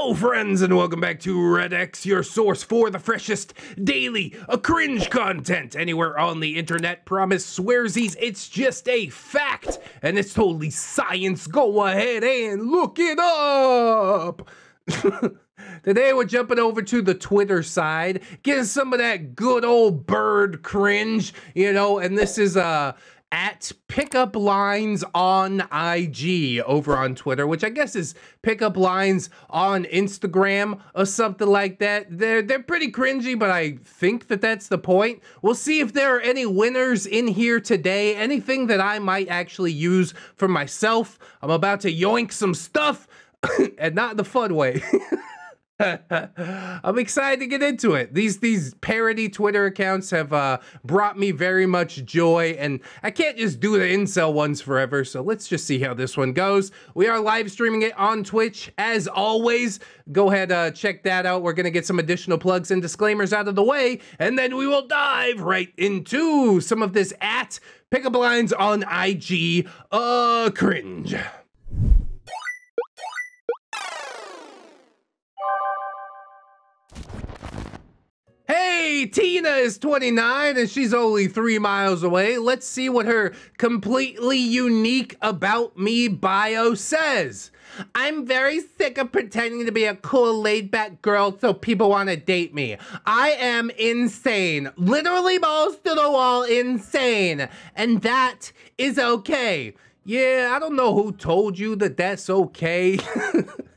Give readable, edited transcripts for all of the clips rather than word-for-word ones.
Hello, friends, and welcome back to ReddX, your source for the freshest daily cringe content anywhere on the internet. Promise swearsies, it's just a fact, and it's totally science. Go ahead and look it up. Today we're jumping over to the Twitter side, getting some of that good old bird cringe, you know, and this is at Pickup Lines on IG over on Twitter, which I guess is Pickup Lines on Instagram or something like that. They're pretty cringy, but I think that that's the point. We'll see if there are any winners in here today, anything that I might actually use for myself. I'm about to yoink some stuff, and not in the fun way. I'm excited to get into it. These parody Twitter accounts have brought me very much joy, and I can't just do the incel ones forever, so let's just see how this one goes. We are live streaming it on Twitch, as always. Go ahead, check that out. We're going to get some additional plugs and disclaimers out of the way, and then we will dive right into some of this at Pickup Lines on IG cringe. Hey, Tina is 29 and she's only 3 miles away. Let's see what her completely unique about me bio says. I'm very sick of pretending to be a cool laid-back girl so people want to date me. I am insane. Literally balls to the wall insane. And that is okay. Yeah, I don't know who told you that that's okay.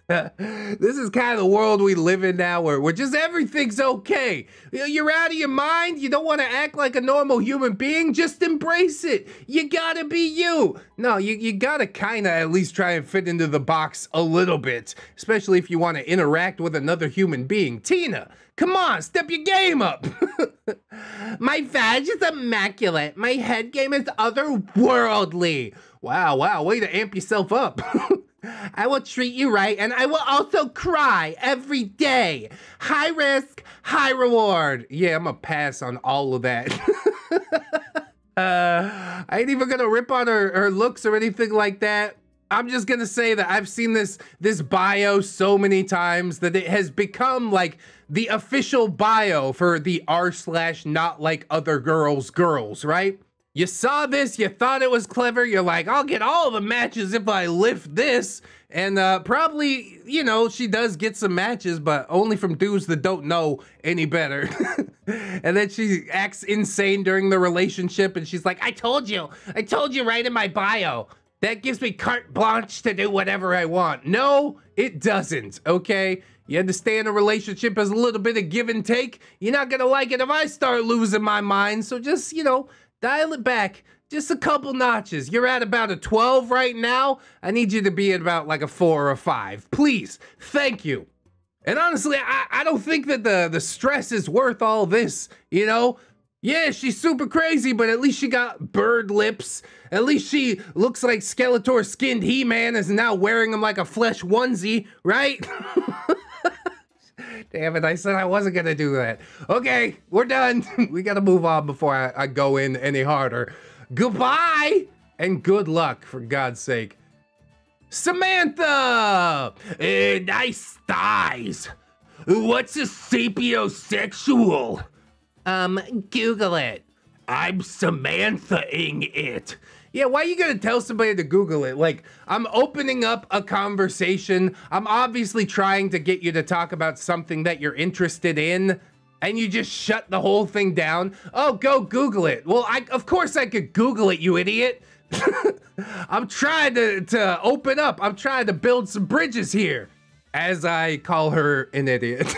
This is kind of the world we live in now where just everything's okay. You're out of your mind. You don't want to act like a normal human being. Just embrace it. You gotta be you. No, you gotta kind of at least try and fit into the box a little bit, especially if you want to interact with another human being. Tina, come on, step your game up. My vag is immaculate. My head game is otherworldly. Wow, way to amp yourself up. I will treat you right, and I will also cry every day. High risk, high reward. Yeah, I'm gonna pass on all of that. I ain't even gonna rip on her looks or anything like that. I'm just gonna say that I've seen this bio so many times that it has become like the official bio for the r/not like other girls, right? You saw this, you thought it was clever, you're like, I'll get all the matches if I lift this. And probably, you know, she does get some matches, but only from dudes that don't know any better. And then she acts insane during the relationship, and she's like, I told you right in my bio. That gives me carte blanche to do whatever I want. No, it doesn't, okay? You understand a relationship as a little bit of give and take. You're not gonna like it if I start losing my mind, so just, you know, dial it back just a couple notches. You're at about a 12 right now. I need you to be at about like a 4 or a 5. Please, thank you. And honestly, I don't think that the stress is worth all this, you know? Yeah, she's super crazy, but at least she got bird lips. At least she looks like Skeletor skinned He-Man is now wearing them like a flesh onesie, right? Damn it, I said I wasn't gonna do that. Okay, we're done. We gotta move on before I go in any harder. Goodbye, and good luck, for God's sake. Samantha! Nice thighs. What's a sapiosexual? Google it. I'm Samantha-ing it. Yeah, why are you gonna tell somebody to Google it? Like, I'm opening up a conversation. I'm obviously trying to get you to talk about something that you're interested in, and you just shut the whole thing down. Oh, go Google it. Well, of course I could Google it, you idiot. I'm trying to open up. I'm trying to build some bridges here, as I call her an idiot.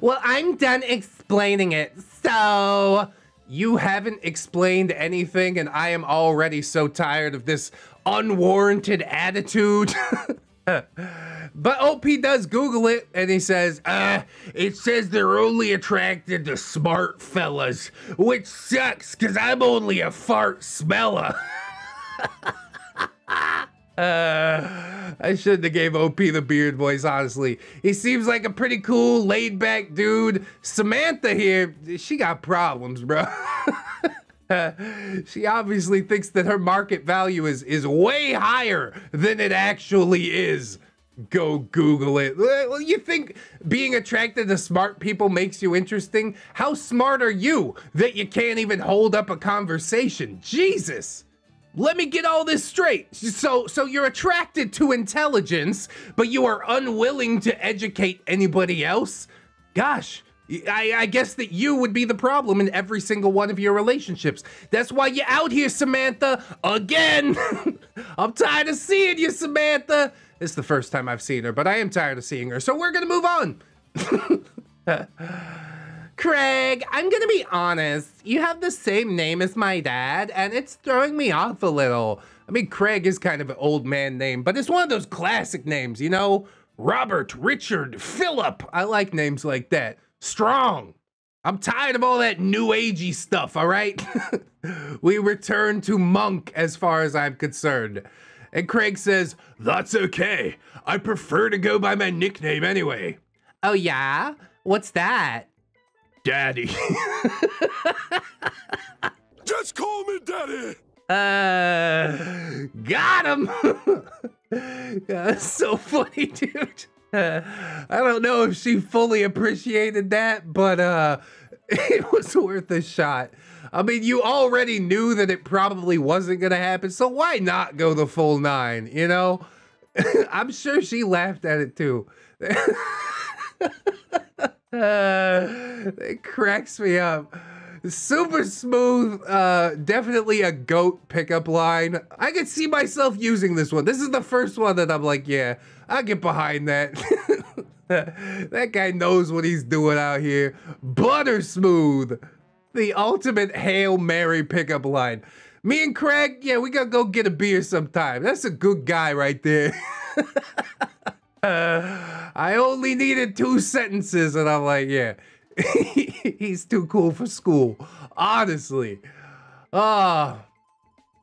Well, I'm done explaining it, so... You haven't explained anything, and I am already so tired of this unwarranted attitude. But OP does Google it, and he says, it says they're only attracted to smart fellas, which sucks, because I'm only a fart smeller. I shouldn't have gave OP the beard voice, honestly. He seems like a pretty cool, laid-back dude. Samantha here, she got problems, bro. She obviously thinks that her market value is way higher than it actually is. Go Google it. Well, you think being attracted to smart people makes you interesting? How smart are you that you can't even hold up a conversation? Jesus. Let me get all this straight. So you're attracted to intelligence, but you are unwilling to educate anybody else? Gosh, I guess that you would be the problem in every single one of your relationships. That's why you're out here, Samantha, again. I'm tired of seeing you, Samantha. It's the first time I've seen her, but I am tired of seeing her, so we're gonna move on. Craig, I'm gonna be honest. You have the same name as my dad, and it's throwing me off a little. I mean, Craig is kind of an old man name, but it's one of those classic names, you know? Robert, Richard, Philip. I like names like that. Strong. I'm tired of all that new agey stuff, all right? We return to Monk as far as I'm concerned. And Craig says, that's okay. I prefer to go by my nickname anyway. Oh yeah? What's that? Daddy. Just call me Daddy. Got him. That's so funny, dude. I don't know if she fully appreciated that, but it was worth a shot. I mean, you already knew that it probably wasn't gonna happen, so why not go the full 9, you know? I'm sure she laughed at it too. It cracks me up. Super smooth, definitely a GOAT pickup line. I could see myself using this one. This is the first one that I'm like, yeah, I'll get behind that. That guy knows what he's doing out here. Butter smooth. The ultimate Hail Mary pickup line. Me and Craig, yeah, we gotta go get a beer sometime. That's a good guy right there. I only needed 2 sentences and I'm like, yeah, he's too cool for school. Honestly.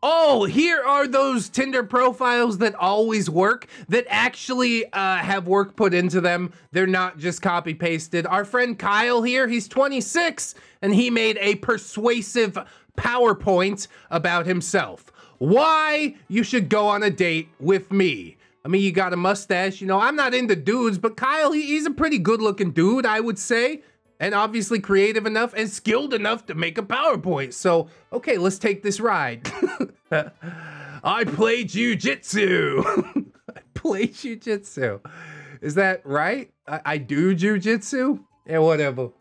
Oh, here are those Tinder profiles that always work, that actually have work put into them. They're not just copy pasted. Our friend Kyle here, he's 26, and he made a persuasive PowerPoint about himself. Why you should go on a date with me. I mean, you got a mustache, you know, I'm not into dudes, but Kyle, he's a pretty good looking dude, I would say. And obviously creative enough and skilled enough to make a PowerPoint. So, okay, let's take this ride. I play jujitsu. I play jujitsu. Is that right? I do jujitsu? Yeah, whatever.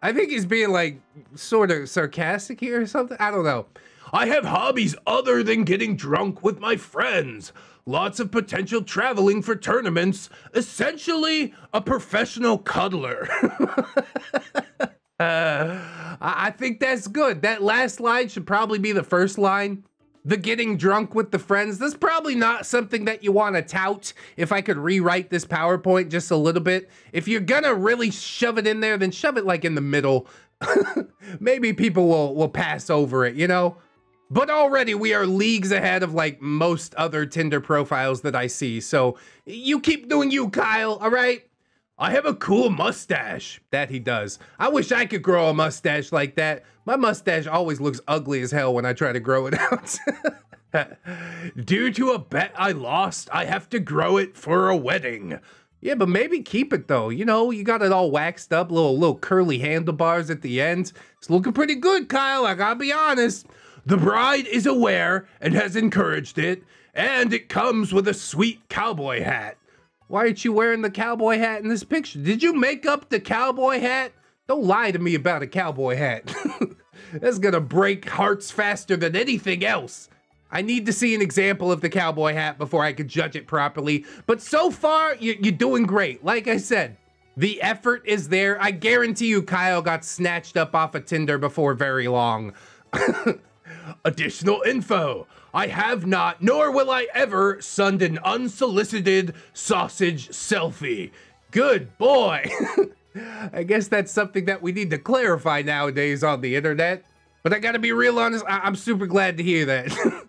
I think he's being like sort of sarcastic here or something. I don't know. I have hobbies other than getting drunk with my friends. Lots of potential traveling for tournaments. Essentially, a professional cuddler. I think that's good. That last line should probably be the first line. The getting drunk with the friends. That's probably not something that you want to tout. If I could rewrite this PowerPoint just a little bit. If you're gonna really shove it in there, then shove it like in the middle. Maybe people will pass over it, you know? But already we are leagues ahead of like most other Tinder profiles that I see. So you keep doing you, Kyle, all right? I have a cool mustache. That he does. I wish I could grow a mustache like that. My mustache always looks ugly as hell when I try to grow it out. Due to a bet I lost, I have to grow it for a wedding. Yeah, but maybe keep it though. You know, you got it all waxed up, little curly handlebars at the end. It's looking pretty good, Kyle, I gotta be honest. The bride is aware and has encouraged it, and it comes with a sweet cowboy hat. Why aren't you wearing the cowboy hat in this picture? Did you make up the cowboy hat? Don't lie to me about a cowboy hat. That's gonna break hearts faster than anything else. I need to see an example of the cowboy hat before I could judge it properly. But so far, you're doing great. Like I said, the effort is there. I guarantee you Kyle got snatched up off of Tinder before very long. Additional info. I have not, nor will I ever, send an unsolicited sausage selfie. Good boy. I guess that's something that we need to clarify nowadays on the internet. But I gotta be real honest, I'm super glad to hear that.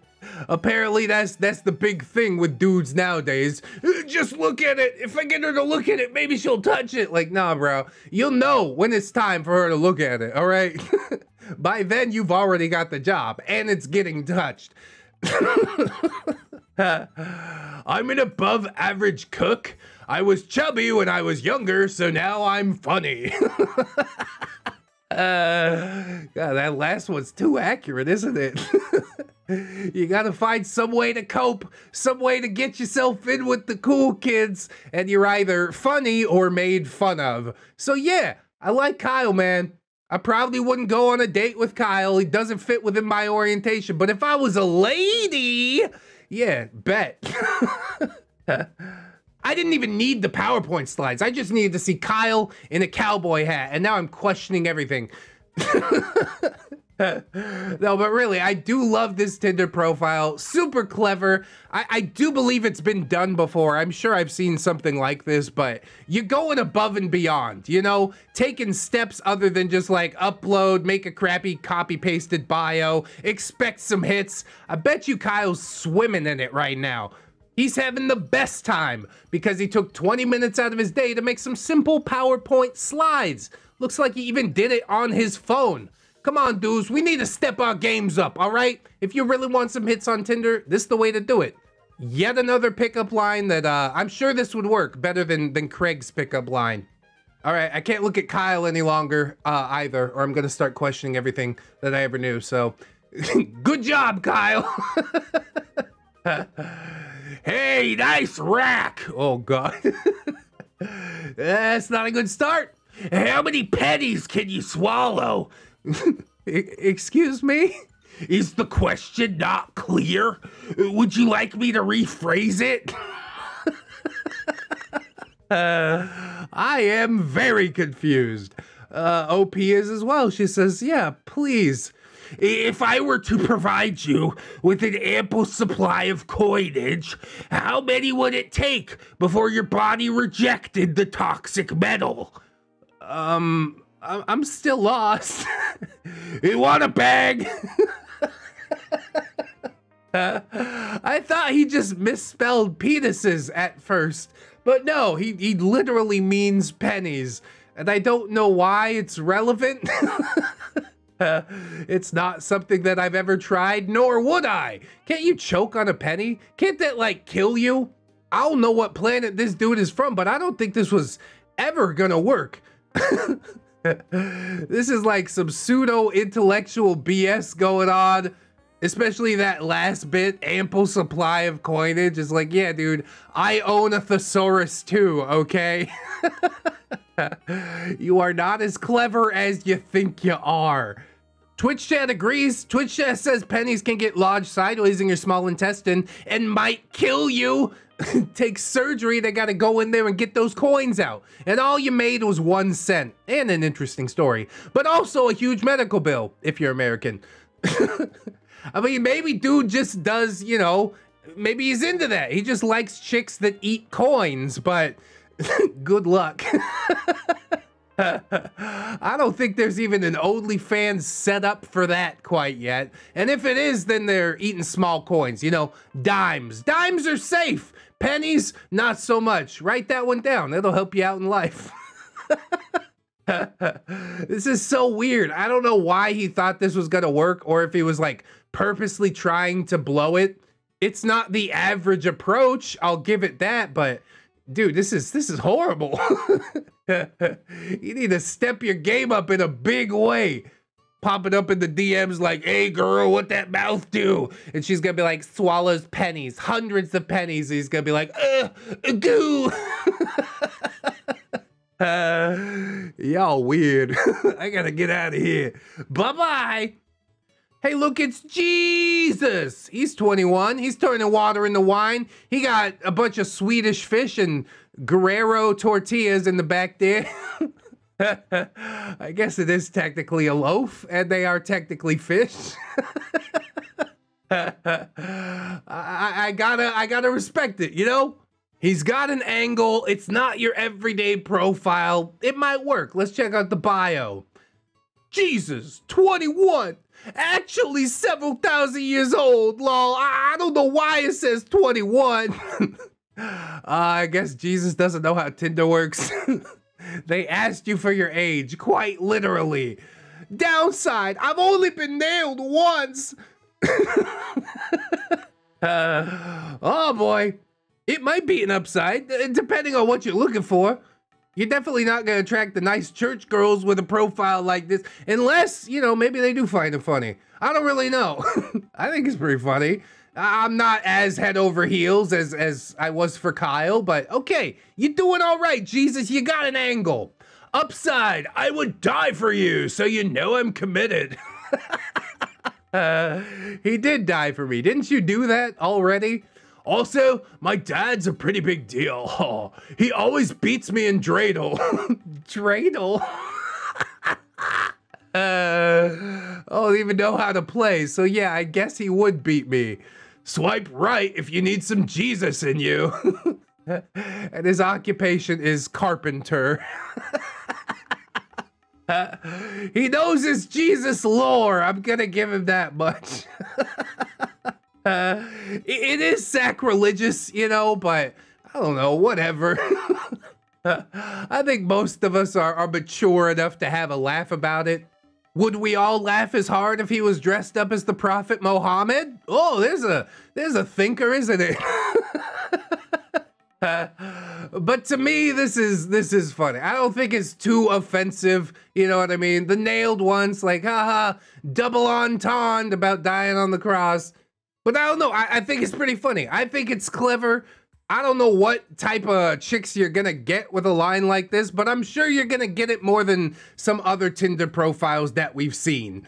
Apparently that's the big thing with dudes nowadays. Just look at it. If I get her to look at it, maybe she'll touch it. Like, nah, bro. You'll know when it's time for her to look at it, all right? By then, you've already got the job, and it's getting touched. I'm an above average cook. I was chubby when I was younger, so now I'm funny. God, that last one's too accurate, isn't it? You gotta find some way to cope, some way to get yourself in with the cool kids, and you're either funny or made fun of. So yeah, I like Kyle, man. I probably wouldn't go on a date with Kyle. He doesn't fit within my orientation. But if I was a lady, yeah, bet. I didn't even need the PowerPoint slides. I just needed to see Kyle in a cowboy hat, and now I'm questioning everything. No, but really, I do love this Tinder profile. Super clever. I do believe it's been done before. I'm sure I've seen something like this, but you're going above and beyond, you know, taking steps other than just like upload, make a crappy copy-pasted bio, expect some hits. I bet you Kyle's swimming in it right now. He's having the best time because he took 20 minutes out of his day to make some simple PowerPoint slides. Looks like he even did it on his phone. Come on, dudes, we need to step our games up, all right? If you really want some hits on Tinder, this is the way to do it. Yet another pickup line that I'm sure this would work better than Craig's pickup line. All right, I can't look at Kyle any longer either, or I'm gonna start questioning everything that I ever knew, so good job, Kyle. Hey, nice rack. Oh, God. That's not a good start. How many pennies can you swallow? Excuse me? Is the question not clear? Would you like me to rephrase it? I am very confused. OP is as well. She says, yeah, please. If I were to provide you with an ample supply of coinage, how many would it take before your body rejected the toxic metal? I'm still lost. You want a bag? I thought he just misspelled penises at first, but no, he literally means pennies, and I don't know why it's relevant. It's not something that I've ever tried, nor would I. Can't you choke on a penny? Can't that, like, kill you? I don't know what planet this dude is from, but I don't think this was ever gonna work. This is like some pseudo-intellectual BS going on, especially that last bit, ample supply of coinage. Is like, yeah, dude, I own a thesaurus too, okay? You are not as clever as you think you are. Twitch chat agrees. Twitch chat says pennies can get lodged sideways in your small intestine and might kill you. Take surgery, they gotta go in there and get those coins out. And all you made was 1 cent. And an interesting story. But also a huge medical bill, if you're American. I mean, maybe dude just does, you know, maybe he's into that. He just likes chicks that eat coins, but good luck. I don't think there's even an OnlyFans set up for that quite yet. And if it is, then they're eating small coins, you know, dimes. Dimes are safe. Pennies, not so much. Write that one down. That'll help you out in life. This is so weird. I don't know why he thought this was gonna work, or if he was like purposely trying to blow it. It's not the average approach, I'll give it that, but dude, this is horrible. You need to step your game up in a big way. Pop it up in the DMs like, hey girl, what that mouth do? And she's gonna be like, swallows pennies, hundreds of pennies. He's gonna be like, goo. Y'all weird. I gotta get out of here. Bye-bye. Hey, look, it's Jesus. He's 21. He's turning water into wine. He got a bunch of Swedish fish and Guerrero tortillas in the back there. I guess it is technically a loaf, and they are technically fish. I gotta respect it, you know? He's got an angle. It's not your everyday profile. It might work. Let's check out the bio. Jesus, 21. Actually several thousand years old, lol. I don't know why it says 21. I guess Jesus doesn't know how Tinder works. They asked you for your age, quite literally. Downside, I've only been nailed once. Oh boy, it might be an upside, depending on what you're looking for. You're definitely not gonna attract the nice church girls with a profile like this, unless, you know, maybe they do find it funny. I don't really know. I think it's pretty funny. I'm not as head over heels as I was for Kyle, but okay, you're doing all right, Jesus, you got an angle. Upside, I would die for you, so you know I'm committed. He did die for me. Didn't you do that already? Also, my dad's a pretty big deal. Oh, he always beats me in dreidel. Dreidel? I don't even know how to play, so yeah, I guess he would beat me. Swipe right if you need some Jesus in you. And his occupation is carpenter. He knows his Jesus lore. I'm gonna give him that much. It is sacrilegious, you know, but I don't know, whatever. I think most of us are mature enough to have a laugh about it. Would we all laugh as hard if he was dressed up as the Prophet Muhammad? Oh, there's a thinker, isn't it? But to me, this is funny. I don't think it's too offensive. You know what I mean? The nailed ones, like, haha, double entendre about dying on the cross. But I don't know. I think it's pretty funny. I think it's clever. I don't know what type of chicks you're gonna get with a line like this, but I'm sure you're gonna get it more than some other Tinder profiles that we've seen.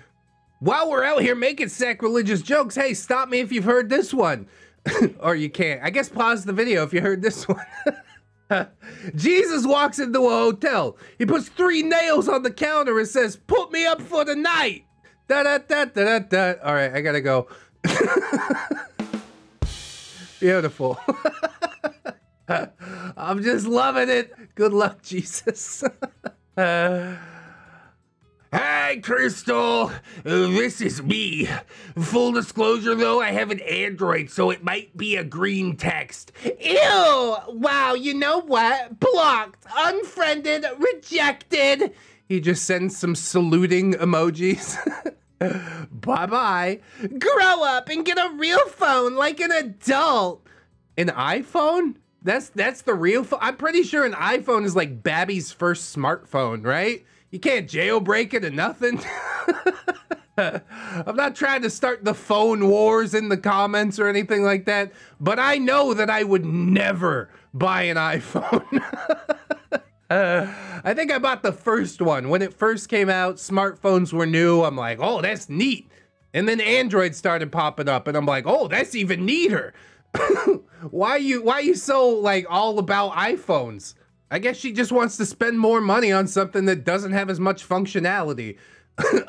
While we're out here making sacrilegious jokes, hey, stop me if you've heard this one. Or you can't. I guess pause the video if you heard this one. Jesus walks into a hotel. He puts 3 nails on the counter and says, "Put me up for the night." Da da da da da da. All right, I gotta go. Beautiful. I'm just loving it. Good luck, Jesus. Hi, Crystal. This is me. Full disclosure, though, I have an Android, so it might be a green text. Ew! Wow, you know what? Blocked, unfriended, rejected. He just sends some saluting emojis. Bye-bye. Grow up and get a real phone like an adult. An iPhone? That's the real phone? I'm pretty sure an iPhone is like Babby's first smartphone, right? You can't jailbreak it or nothing. I'm not trying to start the phone wars in the comments or anything like that, but I know that I would never buy an iPhone. I think I bought the first one. When it first came out, smartphones were new. I'm like, oh, that's neat. And then Android started popping up, and I'm like, oh, that's even neater. Why you so like all about iPhones? I guess she just wants to spend more money on something that doesn't have as much functionality.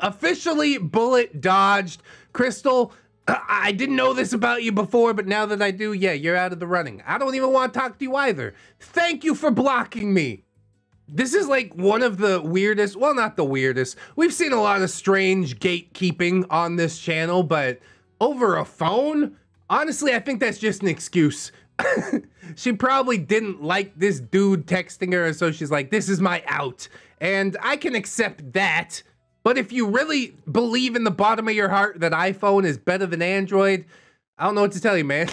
Officially bullet dodged. Crystal, I didn't know this about you before, but now that I do, yeah, you're out of the running. I don't even want to talk to you either. Thank you for blocking me. This is like one of the weirdest, well, not the weirdest. We've seen a lot of strange gatekeeping on this channel, but over a phone? Honestly, I think that's just an excuse. She probably didn't like this dude texting her, so she's like, this is my out. And I can accept that. But if you really believe in the bottom of your heart that iPhone is better than Android, I don't know what to tell you, man.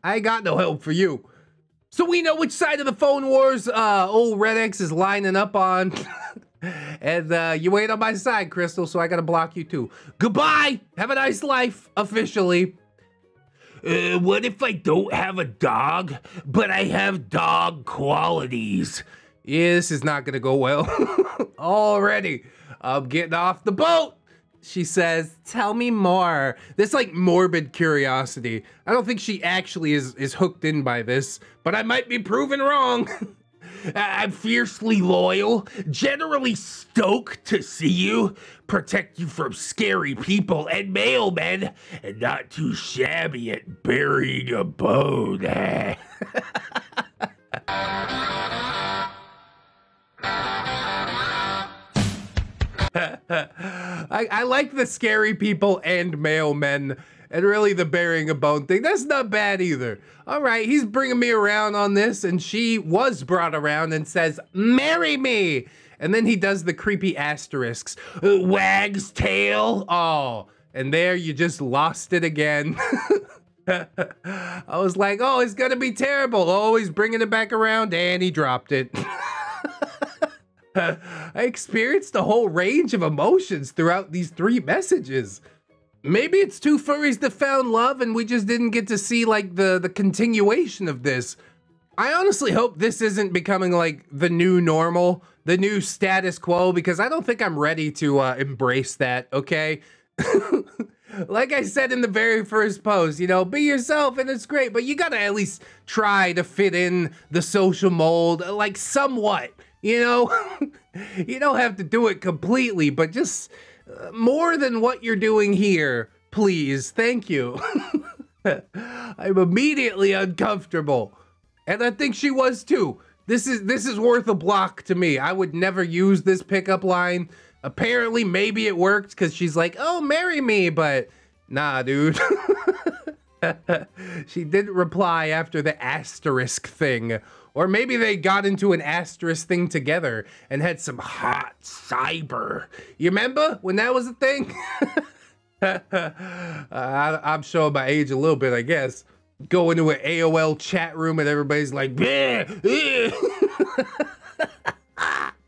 I ain't got no help for you. So we know which side of the phone wars old ReddX is lining up on. And you ain't on my side, Crystal, so I gotta block you too. Goodbye! Have a nice life, officially. What if I don't have a dog, but I have dog qualities? Yeah, this is not gonna go well. Already. I'm getting off the boat. She says, tell me more. This like morbid curiosity. I don't think she actually is hooked in by this, but I might be proven wrong. I'm fiercely loyal, generally stoked to see you, protect you from scary people and mailmen, and not too shabby at burying a bone. I like the scary people and mailmen, and really the burying a bone thing. That's not bad either. All right, he's bringing me around on this, and she was brought around and says, marry me. And then he does the creepy asterisks. Wags tail. Oh, and there you just lost it again. I was like, oh, it's gonna be terrible. Oh, he's bringing it back around, and he dropped it. I experienced a whole range of emotions throughout these 3 messages. Maybe it's 2 furries that found love and we just didn't get to see like the continuation of this. I honestly hope this isn't becoming like the new normal, the new status quo, because I don't think I'm ready to embrace that, okay? Like I said in the very first post, you know, be yourself and it's great, but you gotta at least try to fit in the social mold, like somewhat, you know? You don't have to do it completely, but just more than what you're doing here, please. Thank you. I'm immediately uncomfortable. And I think she was too. This is worth a block to me. I would never use this pickup line. Apparently, maybe it worked because she's like, oh, marry me, but nah, dude. She didn't reply after the asterisk thing. Or maybe they got into an asterisk thing together and had some hot cyber. You remember when that was a thing? I'm showing my age a little bit, I guess. Go into an AOL chat room and everybody's like, bleh,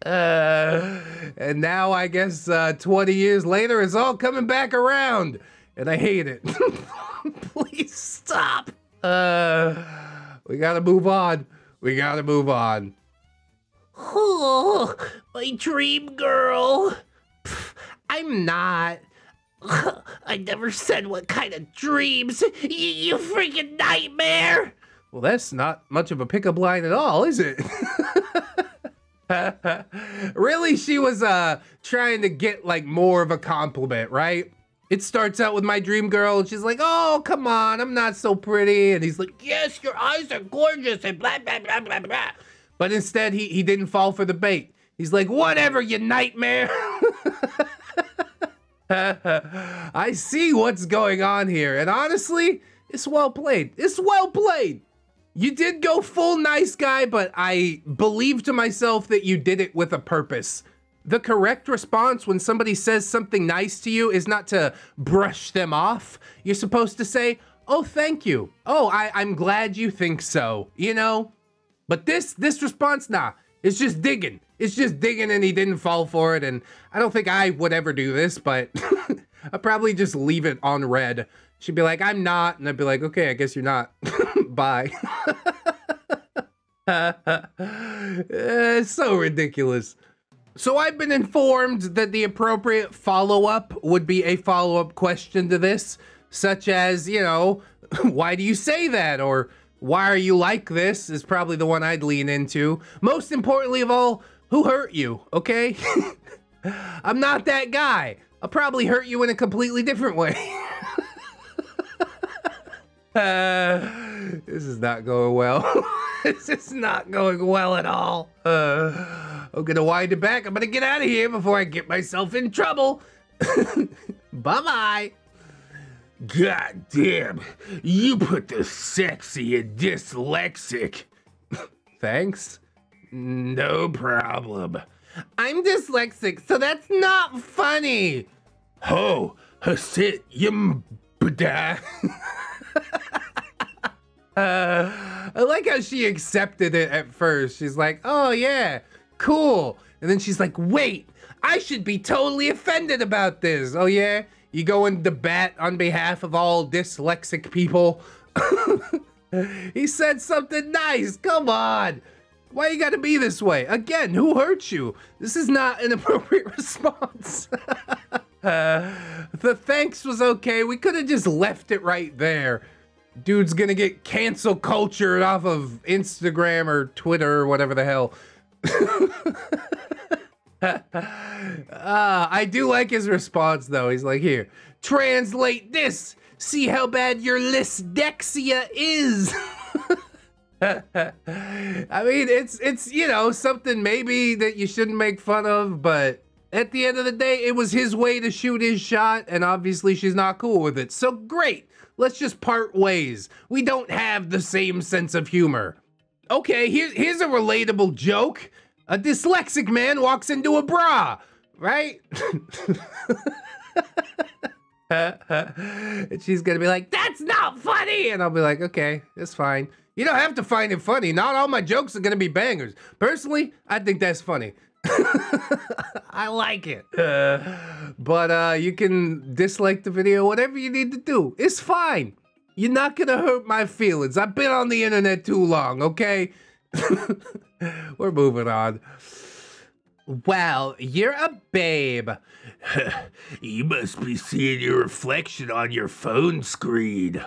and now I guess 20 years later, it's all coming back around. And I hate it. Please stop. We gotta move on. We gotta move on. Oh, my dream girl. Pff, I'm not. I never said what kind of dreams. You freaking nightmare. Well, that's not much of a pickup line at all, is it? Really, she was trying to get like more of a compliment, right? It starts out with my dream girl, and she's like, oh, come on, I'm not so pretty. And he's like, yes, your eyes are gorgeous, and blah, blah, blah, blah, blah. But instead, he didn't fall for the bait. He's like, whatever, you nightmare. I see what's going on here, and honestly, it's well played. It's well played. You did go full nice guy, but I believe to myself that you did it with a purpose. The correct response when somebody says something nice to you is not to brush them off. You're supposed to say, oh, thank you. Oh, I'm glad you think so, you know? But this response, nah, it's just digging. It's just digging, and he didn't fall for it, and I don't think I would ever do this, but I'd probably just leave it on red. She'd be like, I'm not, and I'd be like, okay, I guess you're not. Bye. It's so ridiculous. So I've been informed that the appropriate follow-up would be a follow-up question to this, such as, you know, why do you say that? Or why are you like this is probably the one I'd lean into. Most importantly of all, who hurt you, okay? I'm not that guy. I'll probably hurt you in a completely different way. This is not going well. This is not going well at all. I'm gonna wind it back. I'm gonna get out of here before I get myself in trouble. Bye-bye. God damn, you put the sexy in dyslexic. Thanks. No problem. I'm dyslexic, so that's not funny. Ho, hasit yum bada. I like how she accepted it at first. She's like, oh yeah, cool. And then she's like, wait, I should be totally offended about this. Oh yeah? You go and debate on behalf of all dyslexic people. He said something nice, come on. Why you gotta be this way? Again, who hurt you? This is not an appropriate response. The thanks was okay. We could have just left it right there. Dude's gonna get cancel cultured off of Instagram or Twitter or whatever the hell. I do like his response though. He's like, here, translate this. See how bad your dyslexia is. I mean, it's you know, something maybe that you shouldn't make fun of, but at the end of the day, it was his way to shoot his shot, and obviously she's not cool with it. So great, let's just part ways. We don't have the same sense of humor. Okay, here's a relatable joke. A dyslexic man walks into a bra, right? And she's gonna be like, that's not funny. And I'll be like, okay, it's fine. You don't have to find it funny. Not all my jokes are gonna be bangers. Personally, I think that's funny. I like it. But you can dislike the video, whatever you need to do. It's fine. You're not gonna hurt my feelings. I've been on the internet too long, okay? We're moving on. Well, you're a babe. You must be seeing your reflection on your phone screen.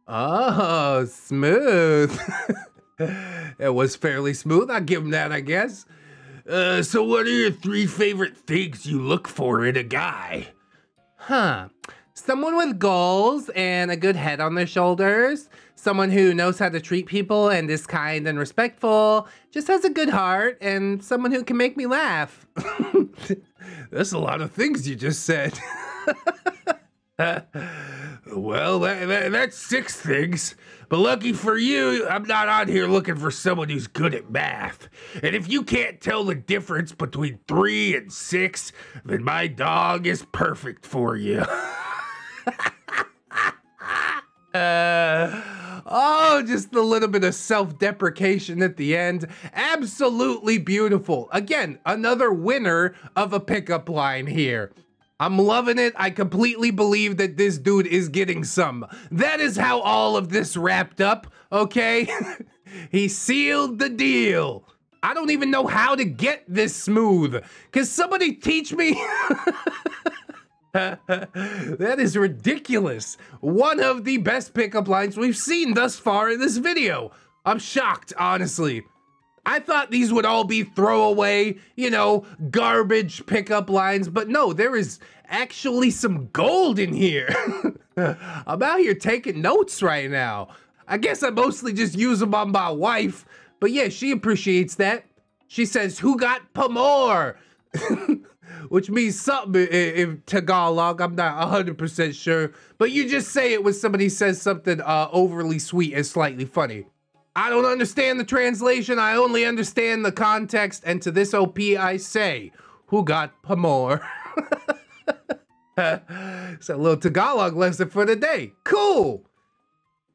Oh, smooth. It was fairly smooth. I'll give him that, I guess. So what are your 3 favorite things you look for in a guy? Someone with goals and a good head on their shoulders. Someone who knows how to treat people and is kind and respectful. Just has a good heart, and someone who can make me laugh. That's a lot of things you just said. Well, that's 6 things. But lucky for you, I'm not on here looking for someone who's good at math. And if you can't tell the difference between 3 and 6, then my dog is perfect for you. Oh, just a little bit of self-deprecation at the end. Absolutely beautiful. Again, another winner of a pickup line here. I'm loving it. I completely believe that this dude is getting some. That is how all of this wrapped up, okay? He sealed the deal. I don't even know how to get this smooth. Can somebody teach me? That is ridiculous. One of the best pickup lines we've seen thus far in this video. I'm shocked, honestly. I thought these would all be throwaway, you know, garbage pickup lines, but no, there is actually some gold in here. I'm out here taking notes right now. I guess I mostly just use them on my wife, but yeah, she appreciates that. She says, who got Pamor? Which means something in Tagalog. I'm not 100% sure, but you just say it when somebody says something overly sweet and slightly funny. I don't understand the translation. I only understand the context. And to this OP, I say, who got Pamor? It's a little Tagalog lesson for the day. Cool.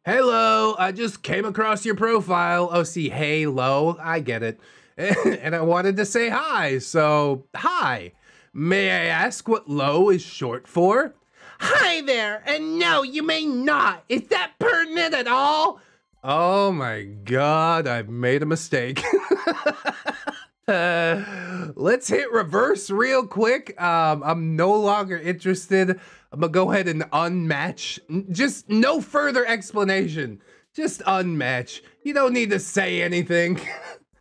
Hello, I just came across your profile. Oh, see, hello, I get it. And I wanted to say hi, so hi. May I ask what low is short for? Hi there, and no, you may not. Is that pertinent at all? Oh my God, I've made a mistake. Let's hit reverse real quick. I'm no longer interested. I'm gonna go ahead and unmatch. Just no further explanation. Just unmatch. You don't need to say anything.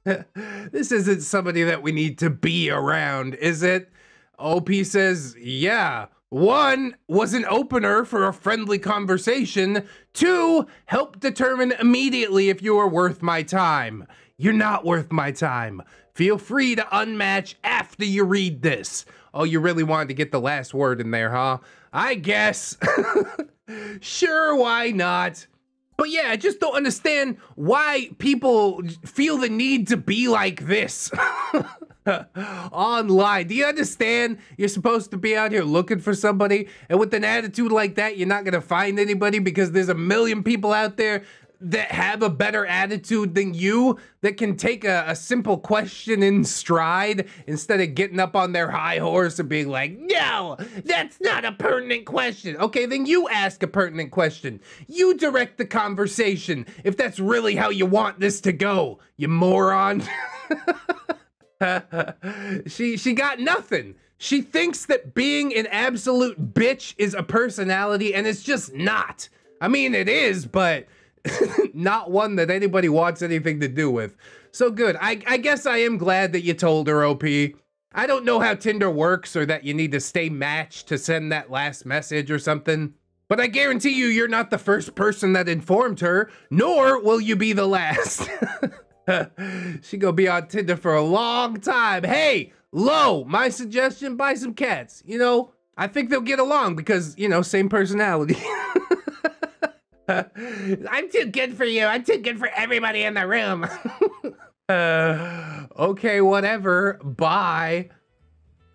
This isn't somebody that we need to be around, is it? OP says, yeah. 1 was an opener for a friendly conversation. 2, help determine immediately if you are worth my time. You're not worth my time. Feel free to unmatch after you read this. Oh, you really wanted to get the last word in there, huh? I guess. Sure, why not? But yeah, I just don't understand why people feel the need to be like this. Online. Do you understand? You're supposed to be out here looking for somebody, and with an attitude like that, you're not gonna find anybody because there's a million people out there that have a better attitude than you, that can take a simple question in stride instead of getting up on their high horse and being like, no, that's not a pertinent question. Okay, then you ask a pertinent question. You direct the conversation if that's really how you want this to go, you moron. She got nothing. She thinks that being an absolute bitch is a personality, and it's just not. I mean, it is, but not one that anybody wants anything to do with. So good. I guess I am glad that you told her, OP. I don't know how Tinder works, or that you need to stay matched to send that last message or something, but I guarantee you, you're not the first person that informed her, nor will you be the last. She gonna be on Tinder for a long time. Hey, Lo, my suggestion, buy some cats. You know, I think they'll get along because, you know, same personality. I'm too good for you. I'm too good for everybody in the room. Okay, whatever. Bye.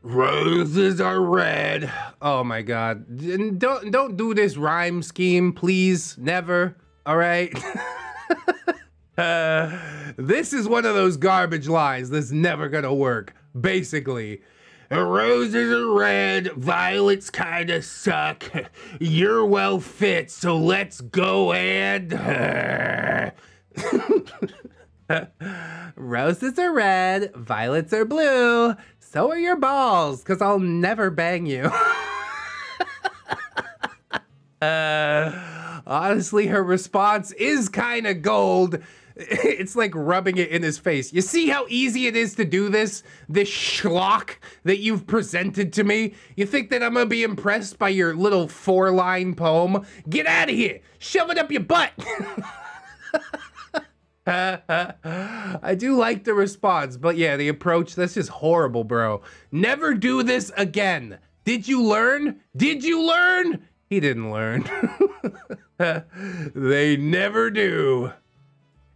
Roses are red. Oh my God. Don't do this rhyme scheme, please. Never. All right. This is one of those garbage lines that's never gonna work, basically. Roses are red, violets kinda suck. You're well fit, so let's go and... Roses are red, violets are blue, so are your balls, because I'll never bang you. Honestly, her response is kind of gold. It's like rubbing it in his face. You see how easy it is to do this? This schlock that you've presented to me? You think that I'm gonna be impressed by your little 4-line poem? Get out of here! Shove it up your butt! I do like the response, but yeah, the approach, that's just horrible, bro. Never do this again. Did you learn? Did you learn? He didn't learn. They never do.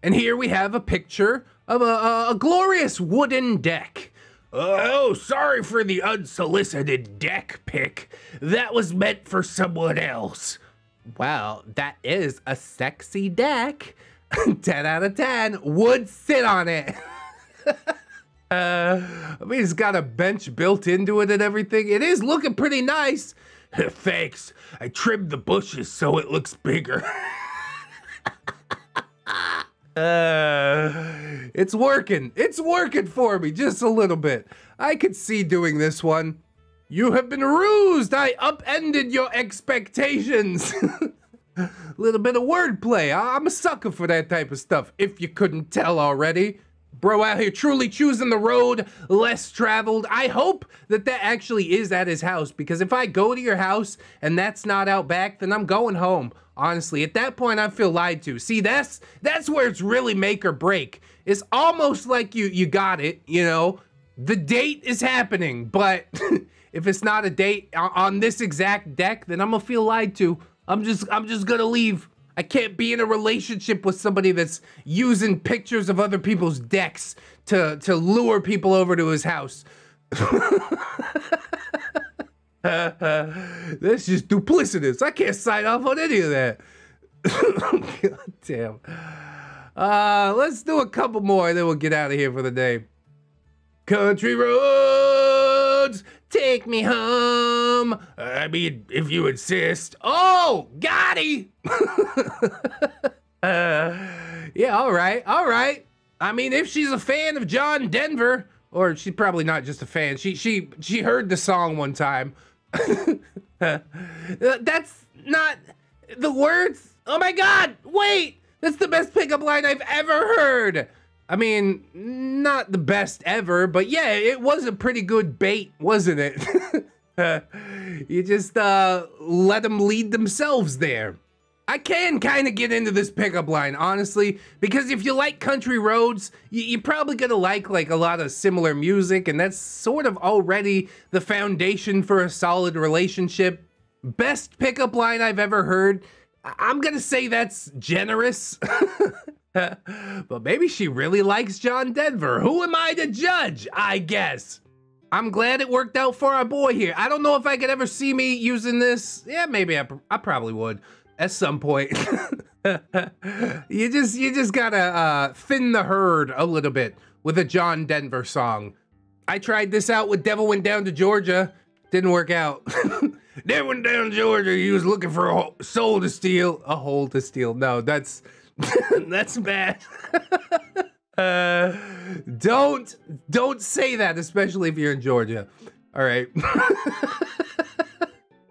And here we have a picture of a glorious wooden deck. Oh, sorry for the unsolicited deck pic. That was meant for someone else. Well, that is a sexy deck. 10 out of 10 would sit on it. I mean, it's got a bench built into it and everything. It is looking pretty nice. Thanks. I trimmed the bushes so it looks bigger. It's working. It's working for me just a little bit. I could see doing this one. You have been rused. I upended your expectations. Little bit of wordplay. I'm a sucker for that type of stuff, if you couldn't tell already. Bro out here truly choosing the road less traveled. I hope that that actually is at his house, because if I go to your house and that's not out back, then I'm going home. Honestly, at that point, I feel lied to. See, that's where it's really make or break. It's almost like you got it, you know? The date is happening, but if it's not a date on this exact deck, then I'm gonna feel lied to. I'm just gonna leave. I can't be in a relationship with somebody that's using pictures of other people's decks to lure people over to his house. That's just duplicitous. I can't sign off on any of that. God damn. Let's do a couple more and then we'll get out of here for the day. Country roads, take me home. I mean, if you insist. Oh, Gotti! Yeah, all right. I mean, if she's a fan of John Denver, or she's probably not just a fan. She heard the song one time. That's not the words. Oh my God! Wait, that's the best pickup line I've ever heard. I mean, not the best ever, but yeah, it was a pretty good bait, wasn't it? You just let them lead themselves there. I can kind of get into this pickup line, honestly, because if you like country roads, you're probably gonna like a lot of similar music, and that's sort of already the foundation for a solid relationship. Best pickup line I've ever heard. I'm gonna say that's generous. But maybe she really likes John Denver. Who am I to judge, I guess? I'm glad it worked out for our boy here. I don't know if I could ever see me using this. Yeah, maybe I probably would at some point. You just gotta thin the herd a little bit with a John Denver song. I tried this out with Devil Went Down to Georgia. Didn't work out. Devil Went Down to Georgia, he was looking for a soul to steal. A hole to steal. No, that's that's bad. Don't say that, especially if you're in Georgia. All right.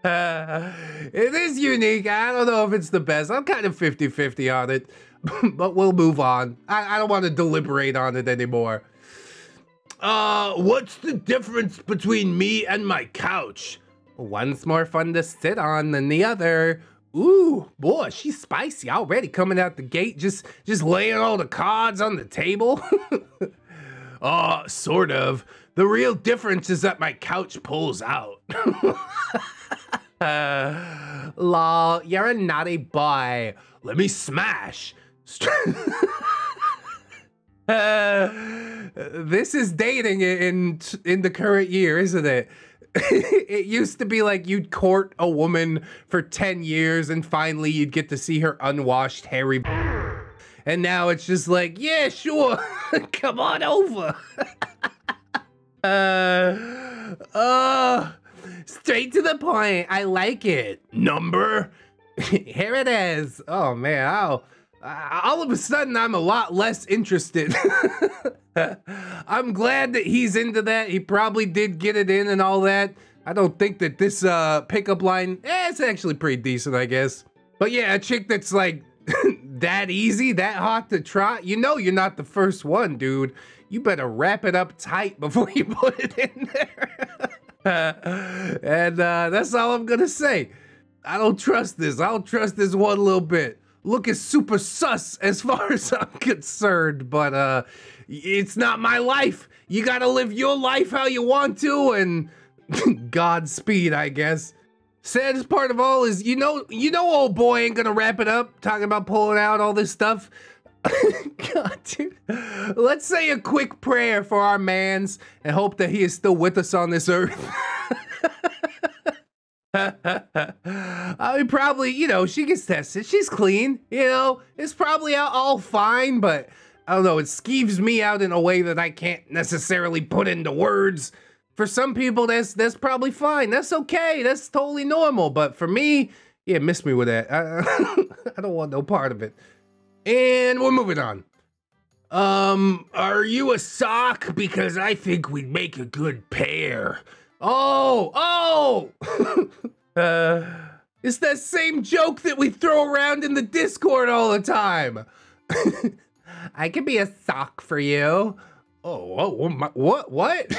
It is unique. I don't know if it's the best. I'm kind of 50-50 on it, but we'll move on. I don't want to deliberate on it anymore. What's the difference between me and my couch? One's more fun to sit on than the other. Ooh, boy, she's spicy already coming out the gate, just laying all the cards on the table. Sort of. The real difference is that my couch pulls out. Lol, you're a naughty boy. Let me smash. This is dating in the current year, isn't it? It used to be like you'd court a woman for 10 years and finally you'd get to see her unwashed, hairy. And now it's just like, yeah, sure, come on over. Straight to the point. I like it. Number? Here it is. Oh man, all of a sudden I'm a lot less interested. I'm glad that he's into that. He probably did get it in and all that. I don't think that this pickup line, it's actually pretty decent, I guess. But yeah, a chick that's like that easy, that hot to try, you know you're not the first one, dude. You better wrap it up tight before you put it in there. And that's all I'm gonna say. I don't trust this. I don't trust this one little bit. Looking super sus as far as I'm concerned, but it's not my life. You gotta live your life how you want to, and Godspeed, I guess. Saddest part of all is, you know, old boy ain't gonna wrap it up talking about pulling out all this stuff. God, dude. Let's say a quick prayer for our mans and hope that he is still with us on this earth. I mean, probably, you know, she gets tested. She's clean, you know. It's probably all fine, but I don't know. It skeeves me out in a way that I can't necessarily put into words. For some people, that's probably fine. That's okay. That's totally normal. But for me, yeah, miss me with that. I don't want no part of it. And we're moving on. Are you a sock? Because I think we'd make a good pair. Oh! It's that same joke that we throw around in the Discord all the time. I could be a sock for you. What?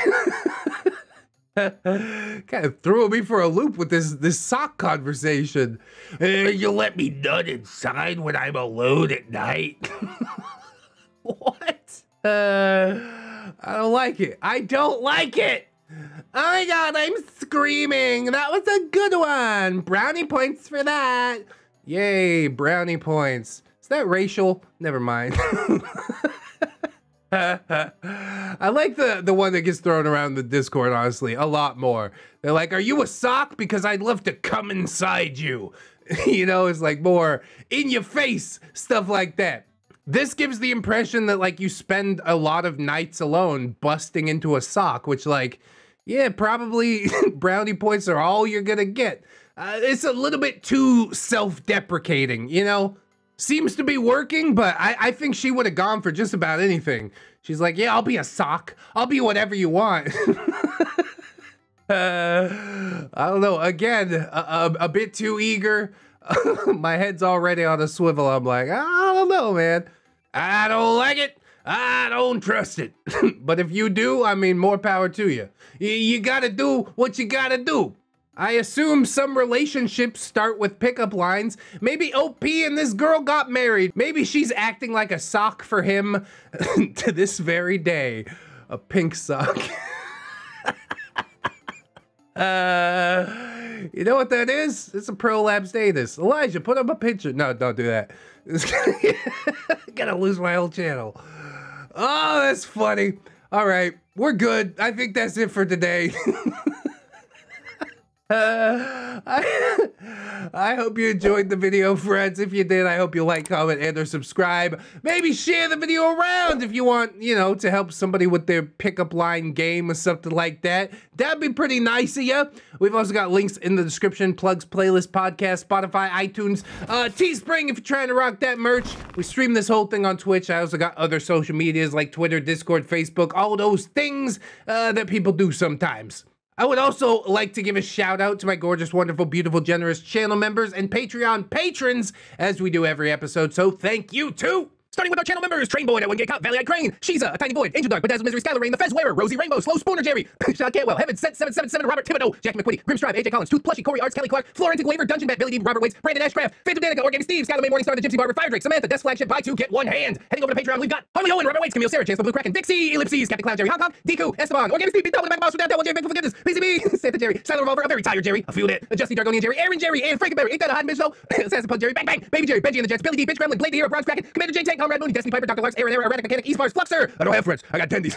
Kind of threw me for a loop with this sock conversation. You let me nut inside when I'm alone at night. What? I don't like it. I don't like it. Oh my God, I'm screaming. That was a good one. Brownie points for that. Yay, brownie points. Is that racial? Never mind. I like the one that gets thrown around the Discord, honestly, a lot more. They're like, are you a sock? Because I'd love to come inside you. You know, it's like more in your face, stuff like that. This gives the impression that like you spend a lot of nights alone busting into a sock, which like, yeah, probably brownie points are all you're gonna get. It's a little bit too self-deprecating, you know? Seems to be working, but I think she would have gone for just about anything. She's like, yeah, I'll be a sock. I'll be whatever you want. I don't know. Again, a bit too eager. My head's already on a swivel. I'm like, I don't know, man. I don't like it. I don't trust it. But if you do, I mean, more power to you. You gotta do what you gotta do. I assume some relationships start with pickup lines. Maybe OP and this girl got married. Maybe she's acting like a sock for him to this very day. A pink sock. You know what that is? It's a prolapse anus. Elijah, put up a picture. No, don't do that. Gonna lose my whole channel. Oh, that's funny. All right, we're good. I think that's it for today. I hope you enjoyed the video, friends. If you did, I hope you like, comment, and or subscribe. Maybe share the video around if you want, you know, to help somebody with their pickup line game or something like that. That'd be pretty nice of you. We've also got links in the description, plugs, playlist, podcast, Spotify, iTunes, Teespring if you're trying to rock that merch. We stream this whole thing on Twitch. I also got other social medias like Twitter, Discord, Facebook, all those things that people do sometimes. I would also like to give a shout out to my gorgeous, wonderful, beautiful, generous channel members and Patreon patrons, as we do every episode, so thank you too! Starting with our channel members, Train Boy, That One Get Caught, Valley Eyed Crane, Shiza, A Tiny Void, Angel Dark, Bedazzled Misery, Skylar Rain, The Fez Wearer, Rosie Rainbow, Slow Spooner Jerry, Shot Cantwell, Heaven, Set 777, Robert Thibodeau, Jackie McQuitty, Grim Strive, AJ Collins, Tooth Plushy, Corey Arts, Kelly Clark, Florentic Waver, Dungeon Bat, Billy Deep, Robert Waits, Brandon Ashcraft, Phantom Danica, Organic Steve, Skylar May, Morningstar, The Gypsy Barber, Fire Drake, Samantha, Death Flagship, Buy Two, Get One Hand. Heading over to Patreon, we've got Harley Owen, Robert Waits, Camille Sarah, Chance the Blue Kraken, Dixie, Ellipses, Captain Cloud, Jerry Hong Kong, Deku, Esteban, Organic Steve, Big Double, the Back Boss, Without Devil, Jerry, Big Forgiveness, PCB, Santa Jerry, Silent Revolver, A Very Tired Jerry, A Feel It, Justy Dargonian Jerry, Aaron Jerry, and Frankenberry, Ain't That a Hot Bitch Though, Assassin Pug Jerry, Bang Bang, Baby Jerry, Benji and the Jets, Billy D, Bitch Gremlin, Blade the Hero, Bronze Kraken, Commander J Tank, Tom Red Mooney, Destiny Piper, Dr. Larks, Aaron, Erratic Mechanic, Eastmars, Fluxer. I don't have friends. I got tendies.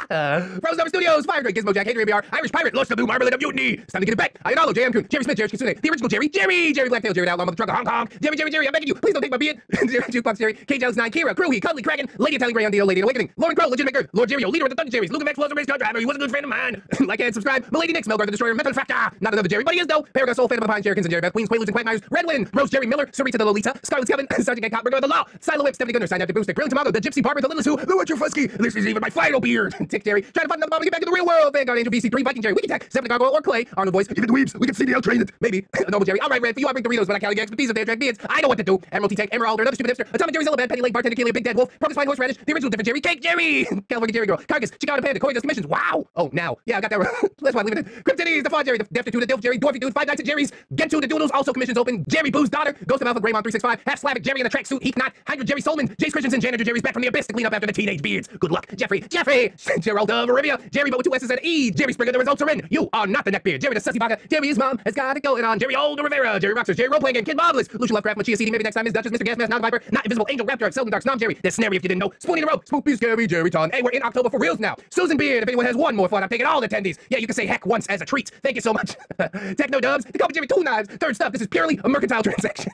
Frozen Over Studios, Fire Drake, Gizmo Jack, Hadrian BR, Irish Pirate, Lost the Blue Marmalade of Mutiny. It's time to get it back. Ayadalo, J.M. Kuhn, Jerry Smith, Jerry Kitsune, the original Jerry Blacktail, Jerry Outlaw, Mother Trucker, Hong Kong, Jerry, I'm begging you, please don't take my beard. Jerry Jukebox, Jerry, K-Alex9, Kira, Crewhee, Cuddly Kraken, Lady Italian Grey on Deal, Lady Awakening, Lauren Crow, Legit Maker, Lord Jerry, leader of the Thunder Jerry's, Luke of X, Flows, Race Car Driver, he was a good friend of mine. Like and subscribe, Milady Nix, Melgar the Destroyer, Metal Factor, not another Jerry, but he is though. Paragon Soul, Phantom of the Pine, Jerkins and Jerry Beth, Queens, Quaaludes and Quagmires, Red Wind, Rose Jerry Miller, Sarita the Lolita, Scarlet Scoven, Sergeant Get Cotburger of the Law, Silo Whip, Stephanie Gunner, Synaptic Booster, Brilliant Tomato, the Gypsy Barber, the Littlest Who, the Witcher Fusky, this is even my final beard. Tick Jerry, trying to find another bomb to get back to the real world. Vanguard Angel VC3, Viking Jerry, Wiki Tech, Seven Gargoyle or Clay, Arnold Voice, even the Weebs, we can see the train it. Maybe. A normal Jerry. Alright, Red, for you I bring Doritos, but I carry the expertise of their drag beards. I know what to do. Admiral T-Tech, Emerald, another stupid hipster, Atomic Jerry Zillabad, Penny Lake, Bartender Keely, Big Dead Wolf, Promise Fine Horseradish, the original different Jerry, Cake Jerry, California Jerry Girl, Carcass, Chicago Panda, Koi Dust Commissions. Wow. Oh, now. Yeah, I got that right. That's why I'm leaving it. Cryptides, the Fod Jerry, the Deftitude, the Dilf Jerry, Dwarfy Dude, Five Nights at Jerry's, Get to the Doodles, also commissions open, Jerry Boo's daughter, Ghost of Alpha, Greymon 365, Half Slavic, Jerry in the tracksuit, Heath Knot, Hydra Jerry Solman, Jace Christensen, Janitor Jerry's back from the abyss to clean up after the teenage beards. Good luck. Jeffrey, Gerald of Arabia, Jerry, but with two S's and E, Jerry Springer, the results are in. You are not the neckbeard. Jerry the Sussy Baka, Jerry's mom has got it going on. Jerry Old Rivera, Jerry Roxers, Jerry Roleplaying Game, Kid Marvelous, Lucia Lovecraft, Machia CD, maybe next time is Duchess, Mr. Gasmask, Not Viper, Not Invisible, Angel Raptor, Seldom Dark, Snom Jerry, the Snary if you didn't know, Spoonie in a row, Spoopy Scary, Jerry Ton. Hey, we're in October for reals now. Susan Beard, if anyone has one more fun, I'm taking all the attendees. Yeah, you can say heck once as a treat. Thank you so much. Techno Dubs, the Copy Jerry Two Knives, Third Stuff, this is purely a mercantile transaction.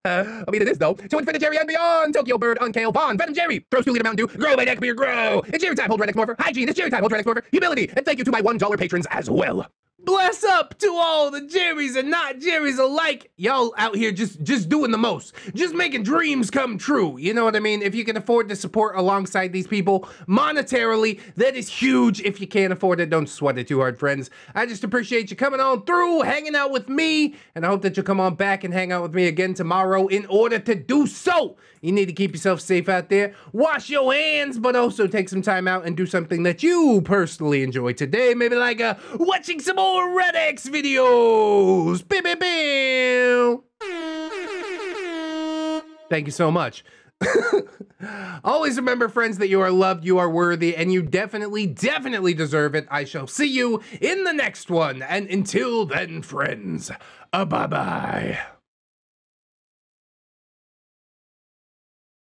I mean, it is though. To Infinite Jerry and beyond, Tokyo Bird, Unkale, Vaughn, Venom Jerry, Throws 2 liter Mountain Dew, Grow by Neckbeard, Grow. It's Jerry time, hold ReddX Morpher. Hygiene, it's Jerry time, hold ReddX Morpher. Humility, and thank you to my $1 patrons as well. Bless up to all the Jerrys and not Jerrys alike. Y'all out here just doing the most. Just making dreams come true. You know what I mean? If you can afford to support alongside these people monetarily, that is huge. If you can't afford it, don't sweat it too hard, friends. I just appreciate you coming on through, hanging out with me, and I hope that you'll come on back and hang out with me again tomorrow. In order to do so, you need to keep yourself safe out there. Wash your hands, but also take some time out and do something that you personally enjoy today. Maybe like watching some more ReddX videos. Pew, pew, pew. Thank you so much. Always remember, friends, that you are loved, you are worthy, and you definitely deserve it. I shall see you in the next one. And until then, friends, bye-bye.